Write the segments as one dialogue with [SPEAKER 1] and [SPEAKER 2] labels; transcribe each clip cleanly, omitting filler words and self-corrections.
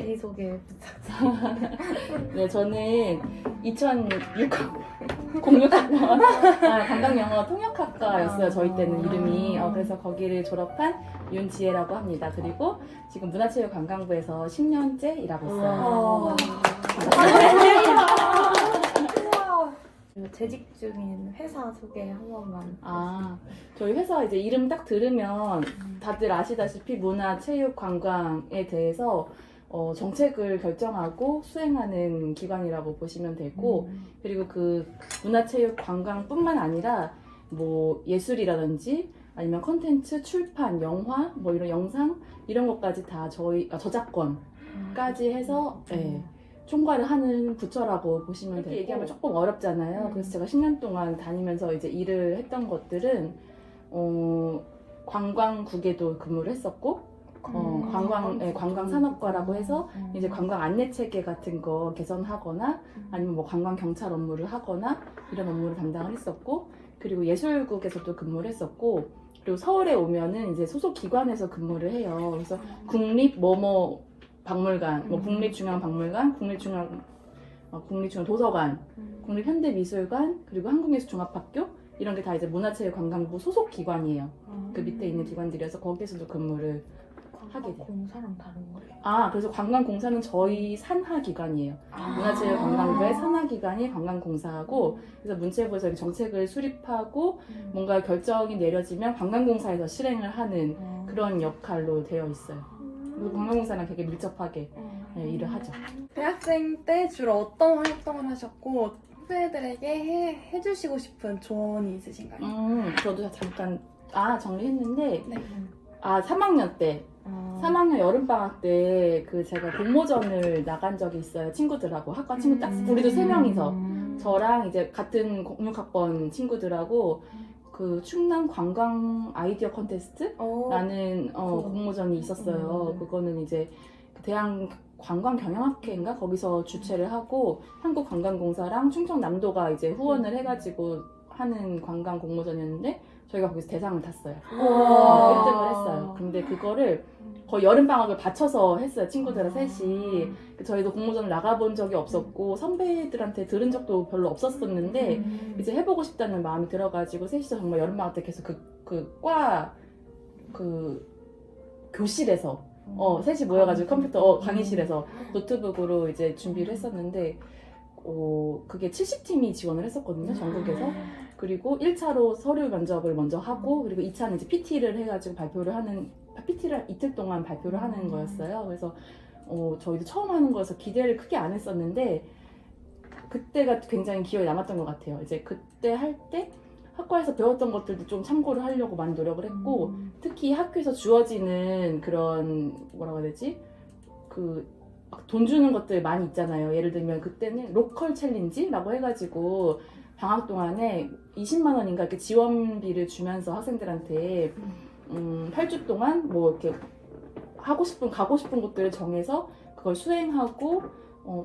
[SPEAKER 1] 자기소개 부탁드립니다.
[SPEAKER 2] 네, 저는 2006학번 관광영어 통역학과였어요. 저희 때는 이름이. 그래서 거기를 졸업한 윤지혜라고 합니다. 그리고 지금 문화체육관광부에서 10년째 일하고 있어요.
[SPEAKER 1] 재직 중인 회사 소개 한 번만.
[SPEAKER 2] 저희 회사 이제 이름 딱 들으면 다들 아시다시피 문화체육관광에 대해서 정책을 결정하고 수행하는 기관이라고 보시면 되고, 그리고 그 문화체육관광뿐만 아니라 뭐 예술이라든지 아니면 컨텐츠, 출판, 영화, 뭐 이런 영상 이런 것까지 다 저희 저작권까지 해서 총괄을 하는 부처라고 보시면 되고, 얘기하면 조금 어렵잖아요. 그래서 제가 10년 동안 다니면서 이제 일을 했던 것들은 관광국에도 근무를 했었고, 관광산업과라고 해서 이제 관광 안내 체계 같은 거 개선하거나 아니면 뭐 관광 경찰 업무를 하거나 이런 업무를 담당을 했었고, 그리고 예술국에서도 근무를 했었고, 그리고 서울에 오면은 이제 소속 기관에서 근무를 해요. 그래서 국립 뭐뭐 박물관, 뭐 국립중앙박물관, 국립중앙도서관, 국립현대미술관, 그리고 한국예술종합학교 이런 게 다 이제 문화체육관광부 소속 기관이에요. 그 밑에 있는 기관들이어서 거기에서도 근무를 하게 돼요.
[SPEAKER 1] 공사랑 다른 거예요?
[SPEAKER 2] 그래서 관광공사는 저희 산하기관이에요. 문화체육관광부의 산하기관이 관광공사하고, 그래서 문체부에서 정책을 수립하고 뭔가 결정이 내려지면 관광공사에서 실행을 하는 그런 역할로 되어 있어요. 그리고 관광공사랑 되게 밀접하게 일을 하죠.
[SPEAKER 3] 대학생 때 주로 어떤 활동을 하셨고 후배들에게 해주시고 싶은 조언이 있으신가요?
[SPEAKER 2] 저도 잠깐 정리했는데,
[SPEAKER 3] 네.
[SPEAKER 2] 3학년 때 3학년 여름방학 때 제가 공모전을 나간 적이 있어요. 친구들하고, 학과 친구 딱 우리도 3명이서 저랑 이제 같은 06학번 친구들하고 그 충남 관광 아이디어 컨테스트라는 공모전이 있었어요. 그거는 이제 대한 관광경영학회인가 거기서 주최를 하고, 한국관광공사랑 충청남도가 이제 후원을 해가지고 하는 관광 공모전이었는데 저희가 거기서 대상을 탔어요. 1등을 했어요. 근데 그거를 거의 여름방학을 바쳐서 했어요. 친구들랑 셋이. 저희도 공모전을 나가본 적이 없었고 선배들한테 들은 적도 별로 없었었는데 이제 해보고 싶다는 마음이 들어가지고 셋이서 정말 여름방학 때 계속 교실에서 셋이 모여가지고 컴퓨터 강의실에서 노트북으로 이제 준비를 했었는데, 그게 70팀이 지원을 했었거든요, 전국에서. 그리고 1차로 서류 면접을 먼저 하고, 그리고 2차는 이제 PT를 해가지고 PT를 이틀 동안 발표를 하는 거였어요. 그래서 저희도 처음 하는 거여서 기대를 크게 안 했었는데, 그때가 굉장히 기억에 남았던 것 같아요. 이제 그때 할 때 학과에서 배웠던 것들도 좀 참고를 하려고 많이 노력을 했고, 특히 학교에서 주어지는 그런 뭐라고 해야 되지? 돈 주는 것들 많이 있잖아요. 예를 들면 그때는 로컬 챌린지라고 해가지고 방학 동안에 20만 원인가 이렇게 지원비를 주면서 학생들한테 8주 동안 뭐 이렇게 가고 싶은 곳들을 정해서 그걸 수행하고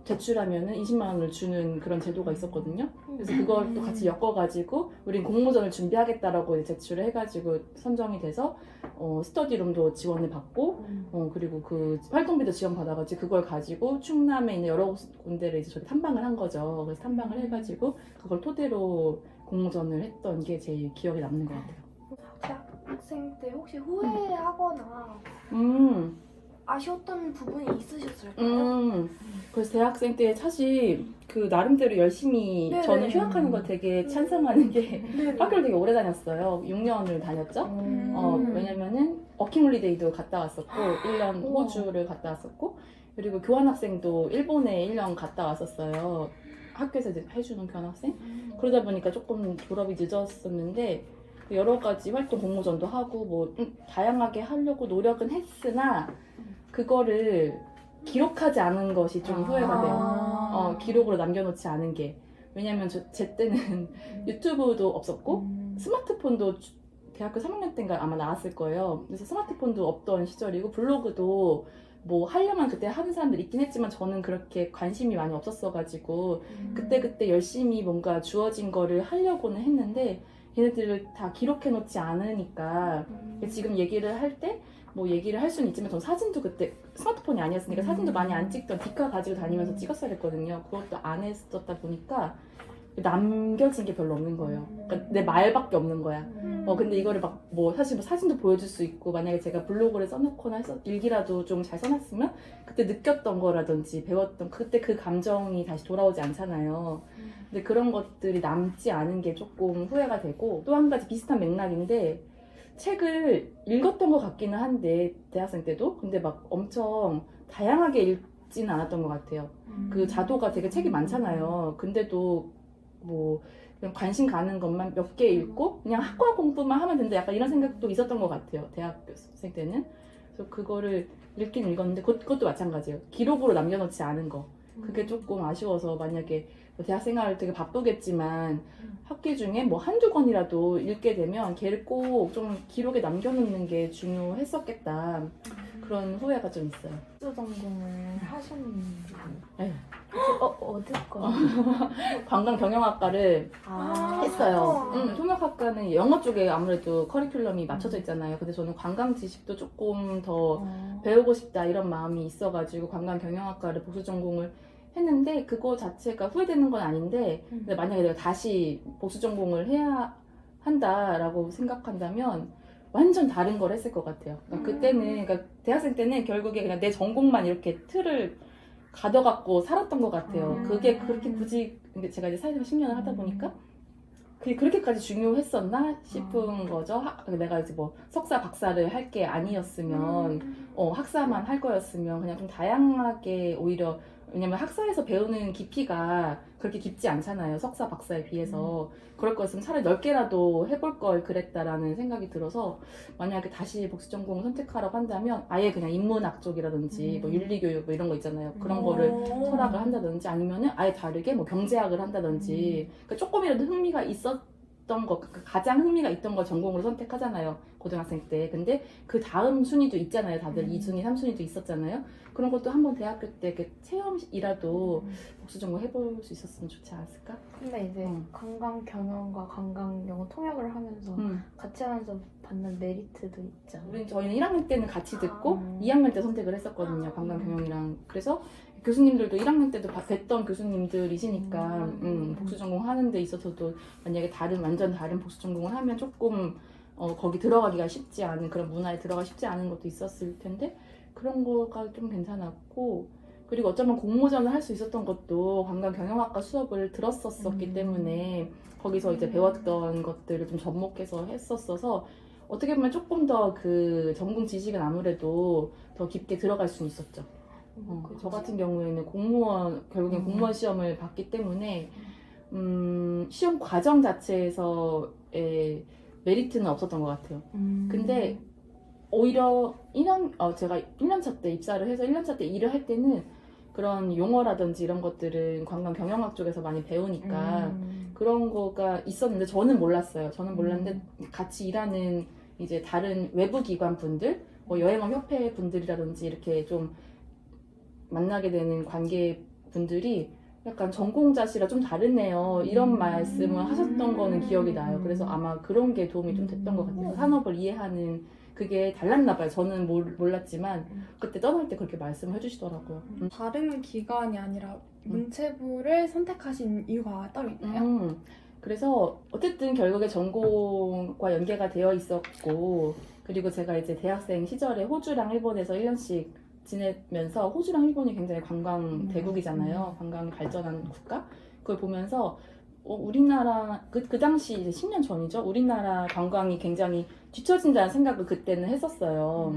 [SPEAKER 2] 제출하면은 20만 원을 주는 그런 제도가 있었거든요. 그래서 그걸 또 같이 엮어가지고 우린 공모전을 준비하겠다라고 제출을 해가지고 선정이 돼서 스터디룸도 지원을 받고 그리고 그 활동비도 지원받아가지고 그걸 가지고 충남에 있는 여러 군데를 이제 저희 탐방을 한 거죠. 그래서 탐방을 해가지고 그걸 토대로 공모전을 했던 게 제일 기억에 남는 것 같아요.
[SPEAKER 4] 대학생 때 혹시 후회하거나 아쉬웠던 부분이 있으셨을까요?
[SPEAKER 2] 그래서 대학생 때 사실 나름대로 열심히
[SPEAKER 4] 네네.
[SPEAKER 2] 저는 휴학하는 거 되게 찬성하는 게 학교를 되게 오래 다녔어요. 6년을 다녔죠. 왜냐면은 워킹홀리데이도 갔다 왔었고 1년 호주를 갔다 왔었고, 그리고 교환학생도 일본에 1년 갔다 왔었어요. 학교에서 이제 해주는 교환학생. 그러다 보니까 조금 졸업이 늦었었는데 여러 가지 활동 공모전도 하고 뭐 다양하게 하려고 노력은 했으나 그거를 기록하지 않은 것이 좀 후회가 돼요. 기록으로 남겨놓지 않은 게. 왜냐면 제 때는 유튜브도 없었고 스마트폰도 대학교 3학년 때인가 아마 나왔을 거예요. 그래서 스마트폰도 없던 시절이고 블로그도 뭐 하려면 그때 하는 사람들 있긴 했지만 저는 그렇게 관심이 많이 없었어가지고 그때 열심히 뭔가 주어진 거를 하려고는 했는데 얘네들을 다 기록해놓지 않으니까 지금 얘기를 할 때 뭐 얘기를 할 수는 있지만 전 사진도 그때 스마트폰이 아니었으니까 사진도 많이 안 찍던 디카 가지고 다니면서 찍었어야 했거든요. 그것도 안 했었다 보니까 남겨진 게 별로 없는 거예요. 그러니까 내 말밖에 없는 거야. 근데 이거를 막 뭐 사실 뭐 사진도 보여줄 수 있고 만약에 제가 블로그를 써놓거나 해서 일기라도 좀 잘 써놨으면 그때 느꼈던 거라든지 배웠던 그때 그 감정이 다시 돌아오지 않잖아요. 근데 그런 것들이 남지 않은 게 조금 후회가 되고 또 한 가지 비슷한 맥락인데 책을 읽었던 것 같기는 한데 대학생 때도 근데 막 엄청 다양하게 읽지는 않았던 것 같아요. 그 자도가 되게 책이 많잖아요. 근데도 뭐 그냥 관심 가는 것만 몇 개 읽고 그냥 학과 공부만 하면 된다 약간 이런 생각도 있었던 것 같아요. 대학생 때는. 그래서 그거를 읽긴 읽었는데 그것도 마찬가지예요. 기록으로 남겨놓지 않은 거. 그게 조금 아쉬워서 만약에 뭐 대학 생활 되게 바쁘겠지만 학기 중에 뭐 한두 권이라도 읽게 되면 걔를 꼭 좀 기록에 남겨놓는 게 중요했었겠다. 그런 후회가 좀 있어요.
[SPEAKER 1] 특수 전공을 하셨는데
[SPEAKER 2] 네.
[SPEAKER 1] 어디 거?
[SPEAKER 2] 관광 경영학과를 했어요.
[SPEAKER 3] 아.
[SPEAKER 2] 통역학과는 영어 쪽에 아무래도 커리큘럼이 맞춰져 있잖아요. 근데 저는 관광 지식도 조금 더 배우고 싶다 이런 마음이 있어가지고 관광 경영학과를 복수 전공을 했는데 그거 자체가 후회되는 건 아닌데 근데 만약에 내가 다시 복수 전공을 해야 한다라고 생각한다면 완전 다른 걸 했을 것 같아요. 그러니까 그때는 그러니까 대학생 때는 결국에 그냥 내 전공만 이렇게 틀을 가둬갖고 살았던 것 같아요. 그게 그렇게 굳이 근데 제가 이제 사회생활 10년을 하다 보니까 그게 그렇게까지 중요했었나 싶은 거죠. 내가 이제 뭐 석사 박사를 할 게 아니었으면 학사만 할 거였으면 그냥 좀 다양하게 오히려 왜냐면 학사에서 배우는 깊이가 그렇게 깊지 않잖아요. 석사 박사에 비해서. 그럴 거였으면 차라리 넓게라도 해볼 걸 그랬다라는 생각이 들어서 만약에 다시 복수 전공을 선택하라고 한다면 아예 그냥 인문학 쪽이라든지 뭐 윤리교육 뭐 이런 거 있잖아요. 그런 거를 철학을 한다든지 아니면은 아예 다르게 뭐 경제학을 한다든지 그러니까 조금이라도 흥미가 있었던 거 가장 흥미가 있던 걸 전공으로 선택하잖아요. 고등학생 때. 근데 그 다음 순위도 있잖아요. 다들 2순위, 3순위도 있었잖아요. 그런 것도 한번 대학교 때 이렇게 체험이라도 복수 전공 해볼 수 있었으면 좋지 않았을까?
[SPEAKER 1] 근데 이제 관광 경영과 관광 영어 통역을 하면서 같이 하면서 받는 메리트도 있죠.
[SPEAKER 2] 저희는 1학년 때는 같이 듣고 2학년 때 선택을 했었거든요. 관광 경영이랑. 그래서 교수님들도 1학년 때도 뵀던 교수님들이시니까 복수 전공 하는 데 있어서도 만약에 완전 다른 복수 전공을 하면 조금 거기 들어가기가 쉽지 않은 그런 문화에 들어가기 쉽지 않은 것도 있었을 텐데 그런 거가 좀 괜찮았고 그리고 어쩌면 공모전을 할 수 있었던 것도 관광 경영학과 수업을 들었었기 때문에 거기서 이제 배웠던 것들을 좀 접목해서 했었어서 어떻게 보면 조금 더 그 전공 지식은 아무래도 더 깊게 들어갈 수 있었죠. 저 같은 경우에는 결국엔 공무원 시험을 봤기 때문에 시험 과정 자체에서의 메리트는 없었던 것 같아요. 근데 오히려 제가 1년차 때 입사를 해서 1년차 때 일을 할 때는 그런 용어라든지 이런 것들은 관광 경영학 쪽에서 많이 배우니까 그런 거가 있었는데 저는 몰랐어요. 저는 몰랐는데 같이 일하는 이제 다른 외부 기관 분들, 뭐 여행업 협회 분들이라든지 이렇게 좀 만나게 되는 관계 분들이 약간 전공자시라 좀 다르네요. 이런 말씀을 하셨던 거는 기억이 나요. 그래서 아마 그런 게 도움이 좀 됐던 것 같아요. 산업을 이해하는 그게 달랐나 봐요. 저는 몰랐지만 그때 떠날 때 그렇게 말씀을 해주시더라고요.
[SPEAKER 3] 다른 기관이 아니라 문체부를 선택하신 이유가 따로 있나요?
[SPEAKER 2] 그래서 어쨌든 결국에 전공과 연계가 되어 있었고 그리고 제가 이제 대학생 시절에 호주랑 일본에서 1년씩 지내면서 호주랑 일본이 굉장히 관광 대국이잖아요. 관광이 발전한 국가. 그걸 보면서 우리나라 그 당시 이제 10년 전이죠. 우리나라 관광이 굉장히 뒤처진다는 생각을 그때는 했었어요.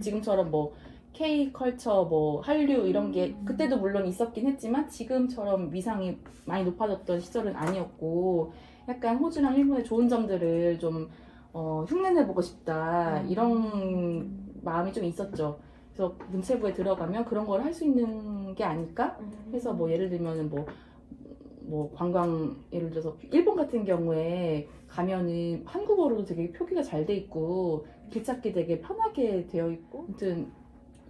[SPEAKER 2] 지금처럼 뭐 K컬처, 뭐 한류 이런 게 그때도 물론 있었긴 했지만 지금처럼 위상이 많이 높아졌던 시절은 아니었고 약간 호주랑 일본의 좋은 점들을 좀 흉내내보고 싶다 이런 마음이 좀 있었죠. 그래서 문체부에 들어가면 그런 걸 할 수 있는 게 아닐까 해서 뭐 예를 들면은 뭐 관광 예를 들어서 일본 같은 경우에 가면은 한국어로도 되게 표기가 잘 돼 있고 길 찾기 되게 편하게 되어 있고 아무튼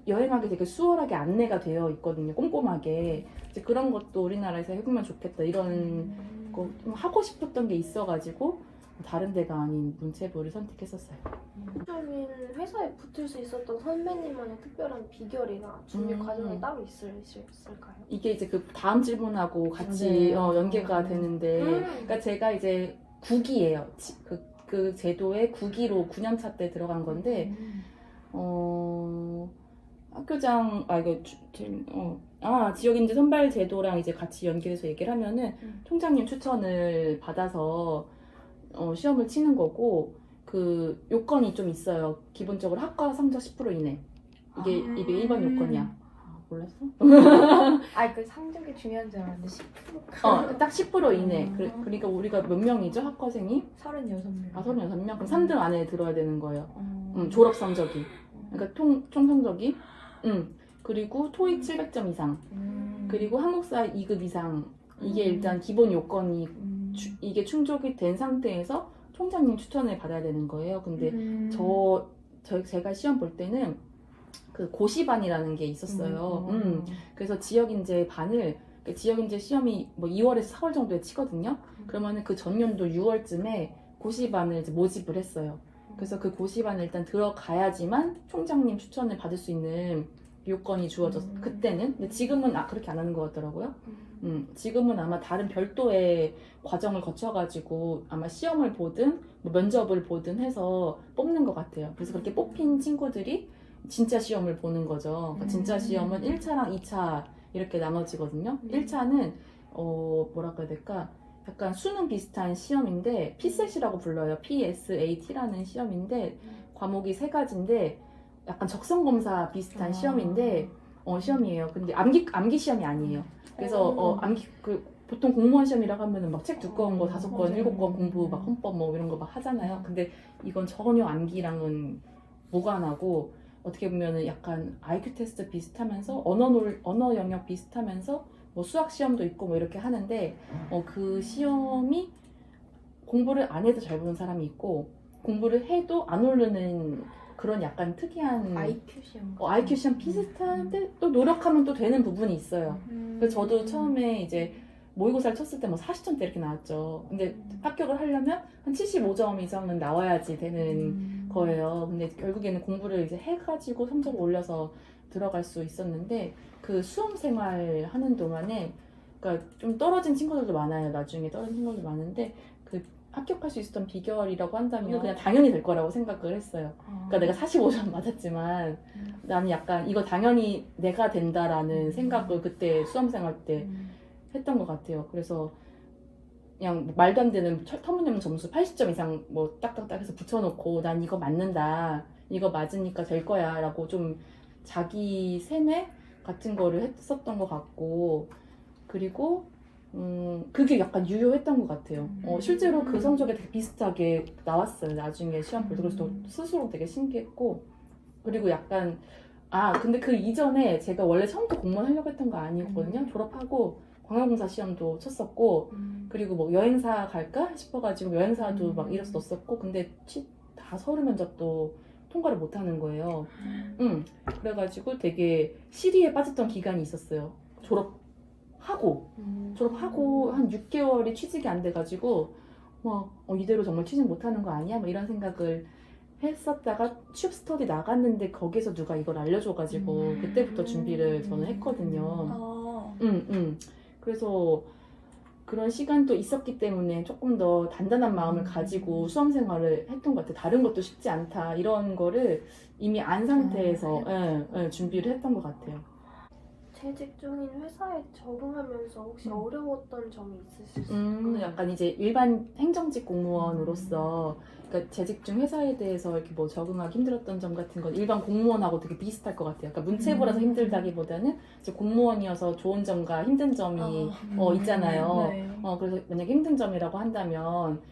[SPEAKER 2] 여행하기 되게 수월하게 안내가 되어 있거든요. 꼼꼼하게. 이제 그런 것도 우리나라에서 해보면 좋겠다 이런 거 좀 하고 싶었던 게 있어가지고 다른 데가 아닌 문체부를 선택했었어요.
[SPEAKER 4] 대표적인 회사에 붙을 수 있었던 선배님만의 특별한 비결이나 준비 과정이 따로 있을까요?
[SPEAKER 2] 이게 이제 그 다음 질문하고 같이 연계가 되는데, 그러니까 제가 이제 9기예요. 그 제도의 9기로 9년차 때 들어간 건데, 학교장, 지역인재 선발 제도랑 이제 같이 연계해서 얘기를 하면은, 총장님 추천을 받아서, 시험을 치는 거고, 그 요건이 좀 있어요. 기본적으로 학과 성적 10% 이내. 이게 1번 요건이야. 몰랐어?
[SPEAKER 1] 그 상적이 중요한 줄 알았는데 10%?
[SPEAKER 2] 딱 10% 이내. 그러니까 우리가 몇 명이죠? 학과생이?
[SPEAKER 1] 36명.
[SPEAKER 2] 36명? 그럼 3등 안에 들어야 되는 거예요. 졸업 성적이. 그러니까 총 성적이. 그리고 토익 700점 이상. 그리고 한국사 2급 이상. 이게 일단 기본 요건이 이게 충족이 된 상태에서 총장님 추천을 받아야 되는 거예요. 근데 제가 시험 볼 때는 그 고시반이라는 게 있었어요. 그래서 지역인재 반을, 지역인재 시험이 뭐 2월에서 4월 정도에 치거든요. 그러면은 그 전년도 6월쯤에 고시반을 이제 모집을 했어요. 그래서 그 고시반을 일단 들어가야지만 총장님 추천을 받을 수 있는 요건이 주어졌어요. 그때는. 근데 지금은 그렇게 안 하는 것 같더라고요. 지금은 아마 다른 별도의 과정을 거쳐가지고 아마 시험을 보든 뭐 면접을 보든 해서 뽑는 것 같아요. 그래서 그렇게 뽑힌 친구들이 진짜 시험을 보는 거죠. 그러니까 진짜 시험은 1차랑 2차 이렇게 나눠지거든요. 1차는 뭐라고 해야 될까? 약간 수능 비슷한 시험인데 PSAT이라고 불러요. PSAT라는 시험인데 과목이 3가지인데 약간 적성검사 비슷한 시험인데 시험이에요. 근데 암기 시험이 아니에요. 그래서 보통 공무원 시험이라고 하면은 막 책 두꺼운 거 5권, 7권 공부 막 헌법 뭐 이런 거 막 하잖아요. 근데 이건 전혀 암기랑은 무관하고 어떻게 보면은 약간 IQ 테스트 비슷하면서 언어 영역 비슷하면서 뭐 수학 시험도 있고 뭐 이렇게 하는데 그 시험이 공부를 안 해도 잘 보는 사람이 있고 공부를 해도 안 오르는 그런 약간 특이한
[SPEAKER 1] IQ 시험.
[SPEAKER 2] IQ 시험 비슷한데 또 노력하면 또 되는 부분이 있어요. 그래서 저도 처음에 이제 모의고사를 쳤을 때 뭐 40점대 이렇게 나왔죠. 근데 합격을 하려면 한 75점 이상은 나와야지 되는 거예요. 근데 결국에는 공부를 이제 해가지고 성적을 올려서 들어갈 수 있었는데 그 수험 생활 하는 동안에 그러니까 좀 떨어진 친구들도 많아요. 나중에 떨어진 친구들도 많은데 그 합격할 수 있었던 비결이라고 한다면 그냥 당연히 될 거라고 생각을 했어요. 그러니까 내가 45점 맞았지만 나는 약간 이거 당연히 내가 된다라는 생각을 그때 수험생활 때 했던 것 같아요. 그래서 그냥 말도 안 되는 터무니없는 점수 80점 이상 뭐 딱딱딱 해서 붙여놓고 난 이거 맞는다. 이거 맞으니까 될 거야 라고 좀 자기 세뇌 같은 거를 했었던 것 같고 그리고 그게 약간 유효했던 것 같아요. 실제로 그 성적에 되게 비슷하게 나왔어요. 나중에 시험 볼 때. 그래서 스스로 되게 신기했고 그리고 약간 근데 그 이전에 제가 원래 처음부터 공무원 하려고 했던 거 아니었거든요. 졸업하고 관광공사 시험도 쳤었고 그리고 뭐 여행사 갈까 싶어가지고 여행사도 막 이래서 넣었었고 근데 다 서류 면접도 통과를 못하는 거예요. 그래가지고 되게 시리에 빠졌던 기간이 있었어요. 졸업하고 한 6개월이 취직이 안 돼가지고 이대로 정말 취직 못하는 거 아니야? 뭐 이런 생각을 했었다가 취업 스터디 나갔는데 거기서 누가 이걸 알려줘가지고 그때부터 준비를 저는 했거든요. 그래서 그런 시간도 있었기 때문에 조금 더 단단한 마음을 가지고 수험 생활을 했던 것 같아요. 다른 것도 쉽지 않다 이런 거를 이미 안 상태에서 준비를 했던 것 같아요.
[SPEAKER 4] 재직 중인 회사에 적응하면서 혹시 어려웠던 점이 있으실까요?
[SPEAKER 2] 약간 이제 일반 행정직 공무원으로서 그러니까 재직 중 회사에 대해서 이렇게 뭐 적응하기 힘들었던 점 같은 건 일반 공무원하고 되게 비슷할 것 같아요. 그러니까 문체부라서 힘들다기보다는 이제 공무원이어서 좋은 점과 힘든 점이 있잖아요.
[SPEAKER 3] 네.
[SPEAKER 2] 그래서 만약에 힘든 점이라고 한다면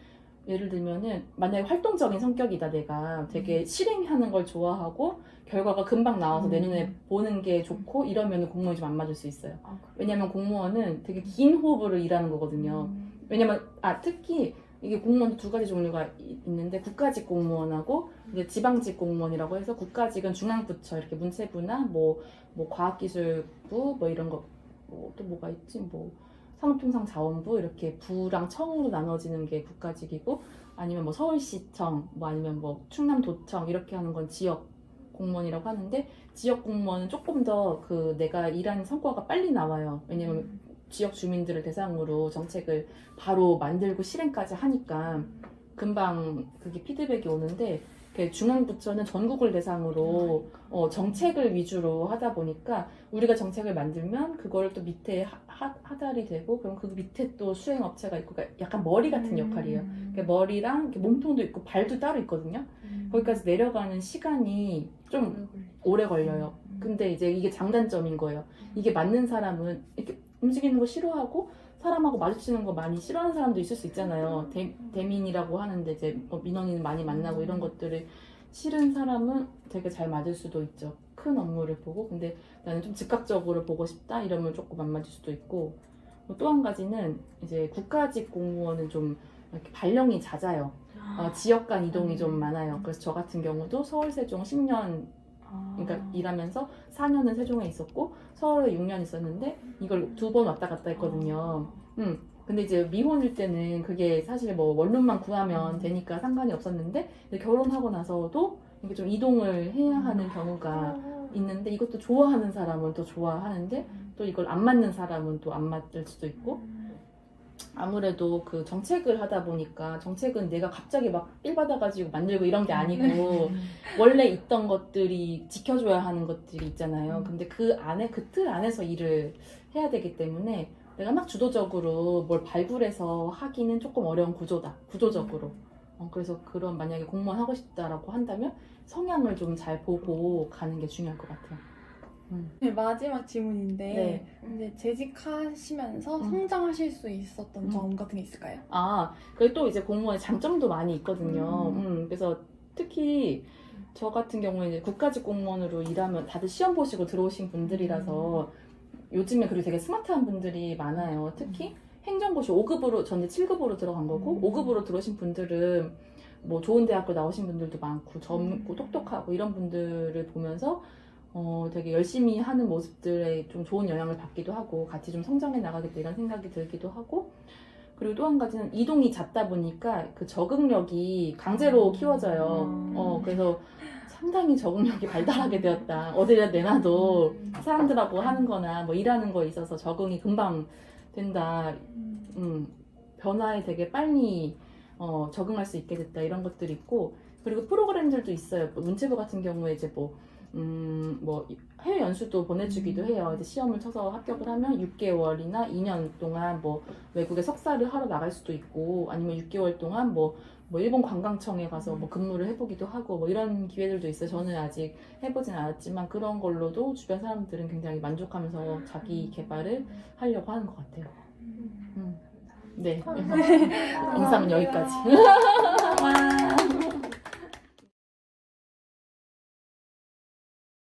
[SPEAKER 2] 예를 들면은 만약에 활동적인 성격이다 내가 되게 실행하는 걸 좋아하고 결과가 금방 나와서 내 눈에 보는 게 좋고 이러면 공무원이 좀 안 맞을 수 있어요. 왜냐면 공무원은 되게 긴 호흡으로 일하는 거거든요. 왜냐면 특히 이게 공무원도 2가지 종류가 있는데 국가직 공무원하고 이제 지방직 공무원이라고 해서 국가직은 중앙부처 이렇게 문체부나 뭐 과학기술부 뭐 이런 거 또 뭐가 있지 뭐 산업통상자원부 이렇게 부랑 청으로 나눠지는 게 국가직이고 아니면 뭐 서울시청, 뭐 아니면 뭐 충남도청 이렇게 하는 건 지역 공무원이라고 하는데 지역 공무원은 조금 더 그 내가 일하는 성과가 빨리 나와요. 왜냐면 지역 주민들을 대상으로 정책을 바로 만들고 실행까지 하니까 금방 그게 피드백이 오는데 중앙부처는 전국을 대상으로 정책을 위주로 하다 보니까 우리가 정책을 만들면 그걸 또 밑에 하달이 되고 그럼 그 밑에 또 수행업체가 있고 그러니까 약간 머리 같은 역할이에요. 그러니까 머리랑 이렇게 몸통도 있고 발도 따로 있거든요. 거기까지 내려가는 시간이 좀 오래 걸려요. 근데 이제 이게 장단점인 거예요. 이게 맞는 사람은 이렇게 움직이는 거 싫어하고 사람하고 마주치는 거 많이 싫어하는 사람도 있을 수 있잖아요. 대민이라고 하는데 이제 민원인 많이 만나고 이런 것들을 싫은 사람은 되게 잘 맞을 수도 있죠. 큰 업무를 보고 근데 나는 좀 즉각적으로 보고 싶다 이러면 조금 안 맞을 수도 있고 또 한 가지는 이제 국가직 공무원은 좀 이렇게 발령이 잦아요. 지역 간 이동이 좀 많아요. 그래서 저 같은 경우도 서울 세종 10년 그러니까 일하면서 4년은 세종에 있었고 서울에 6년 있었는데 이걸 2번 왔다 갔다 했거든요. 근데 이제 미혼일 때는 그게 사실 뭐 원룸만 구하면 되니까 상관이 없었는데 결혼하고 나서도 이게 좀 이동을 해야 하는 경우가 있는데 이것도 좋아하는 사람은 또 좋아하는데 또 이걸 안 맞는 사람은 또 안 맞을 수도 있고 아무래도 그 정책을 하다 보니까 정책은 내가 갑자기 막 삘 받아가지고 만들고 이런 게 아니고 원래 있던 것들이 지켜줘야 하는 것들이 있잖아요. 근데 그 안에 그 틀 안에서 일을 해야 되기 때문에 내가 막 주도적으로 뭘 발굴해서 하기는 조금 어려운 구조적으로. 그래서 그런 만약에 공무원 하고 싶다라고 한다면 성향을 좀 잘 보고 가는 게 중요할 것 같아요.
[SPEAKER 3] 네, 마지막 질문인데
[SPEAKER 2] 네.
[SPEAKER 3] 이제 재직하시면서 성장하실 수 있었던 점 같은 게 있을까요?
[SPEAKER 2] 그리고 또 이제 공무원의 장점도 많이 있거든요. 그래서 특히 저 같은 경우에 이제 국가직 공무원으로 일하면 다들 시험 보시고 들어오신 분들이라서 요즘에 그리고 되게 스마트한 분들이 많아요. 특히 행정고시 5급으로, 전 이제 7급으로 들어간 거고 5급으로 들어오신 분들은 뭐 좋은 대학교 나오신 분들도 많고 젊고 똑똑하고 이런 분들을 보면서 되게 열심히 하는 모습들에 좀 좋은 영향을 받기도 하고 같이 좀 성장해 나가겠다 이런 생각이 들기도 하고 그리고 또 한 가지는 이동이 잦다 보니까 그 적응력이 강제로 키워져요. 그래서 상당히 적응력이 발달하게 되었다. 어디다 내놔도 사람들하고 하는 거나 뭐 일하는 거에 있어서 적응이 금방 된다. 변화에 되게 빨리 적응할 수 있게 됐다. 이런 것들이 있고 그리고 프로그램들도 있어요. 문체부 같은 경우에 이제 뭐 해외 연수도 보내주기도 해요. 이제 시험을 쳐서 합격을 하면 6개월이나 2년 동안 뭐 외국에 석사를 하러 나갈 수도 있고 아니면 6개월 동안 뭐 일본 관광청에 가서 뭐 근무를 해보기도 하고 뭐 이런 기회들도 있어요. 저는 아직 해보진 않았지만 그런 걸로도 주변 사람들은 굉장히 만족하면서 자기 개발을 하려고 하는 것 같아요. 네. 인상은 여기까지.